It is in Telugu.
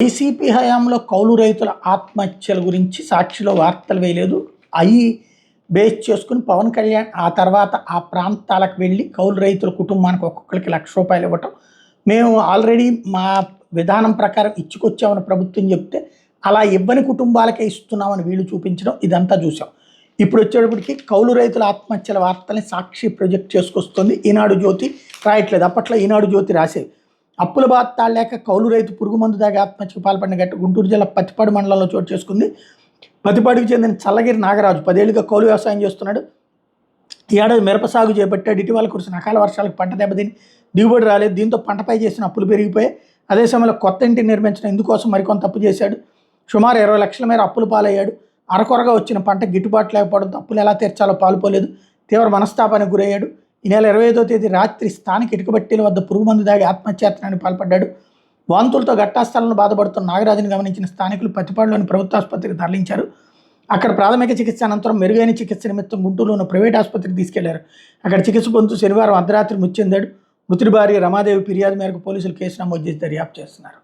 వైసీపీ హయాంలో కౌలు రైతుల ఆత్మహత్యల గురించి సాక్షిలో వార్తలు వేయలేదు. అవి బేస్ చేసుకుని పవన్ కళ్యాణ్ ఆ తర్వాత ఆ ప్రాంతాలకు వెళ్ళి కౌలు రైతుల కుటుంబానికి ఒక్కొక్కరికి ₹1,00,000 ఇవ్వటం, మేము ఆల్రెడీ మా విధానం ప్రకారం ఇచ్చుకొచ్చామని ప్రభుత్వం చెప్తే అలా ఇవ్వని కుటుంబాలకే ఇస్తున్నామని వీళ్ళు చూపించడం ఇదంతా చూసాం. ఇప్పుడు వచ్చేటప్పటికి కౌలు రైతుల ఆత్మహత్యల వార్తల్ని సాక్షి ప్రొజెక్ట్ చేసుకొస్తుంది. ఈనాడు జ్యోతి రాయట్లేదు. అప్పట్లో ఈనాడు జ్యోతి రాసేవి. అప్పుల బాధ తాళలేక కౌలు రైతు పురుగు మందు దాగి ఆత్మహత్యకు పాల్పడిన ఘటన గుంటూరు జిల్లా పత్తిపాడు మండలంలో చోటు చేసుకుంది. పత్తిపాడుకు చెందిన చల్లగిరి నాగరాజు 10 ఏళ్లుగా కౌలు వ్యవసాయం చేస్తున్నాడు. ఈ ఏడాది మిరప సాగు చేపట్టాడు. ఇటీవల కురిసిన అకాల వర్షాలకు పంట దెబ్బతిని దిగుబడి రాలేదు. దీంతో పంటపై చేసిన అప్పులు పెరిగిపోయాయి. అదే సమయంలో కొత్త ఇంటిని నిర్మించడం ఇందుకోసం మరికొంత అప్పు చేశాడు. సుమారు 20 లక్షల మేర అప్పులు పాలయ్యాడు. అరకొరగా వచ్చిన పంట గిట్టుబాటు లేకపోవడంతో అప్పులు ఎలా తీర్చాలో పాలుపోలేదు. తీవ్ర మనస్తాపానికి గురయ్యాడు. ఈ నెల 25వ తేదీ రాత్రి స్థానిక ఇటుకబట్టీల వద్ద పురుగు మందు దాగి ఆత్మహత్యాయత్నానికి పాల్పడ్డాడు. వాంతులతో ఘట్టాస్థలంలో బాధపడుతున్న నాగరాజుని గమనించిన స్థానికులు పత్తిపాడులోని ప్రభుత్వ ఆసుపత్రికి తరలించారు. అక్కడ ప్రాథమిక చికిత్స అనంతరం మెరుగైన చికిత్స నిమిత్తం గుంటూరులో ఉన్న ప్రైవేట్ ఆసుపత్రికి తీసుకెళ్లారు. అక్కడ చికిత్స పొందుతూ శనివారం అర్ధరాత్రి మృతి చెందాడు. మృతుడి భార్య రమాదేవి ఫిర్యాదు మేరకు పోలీసులు కేసు నమోదు చేసి దర్యాప్తు చేస్తున్నారు.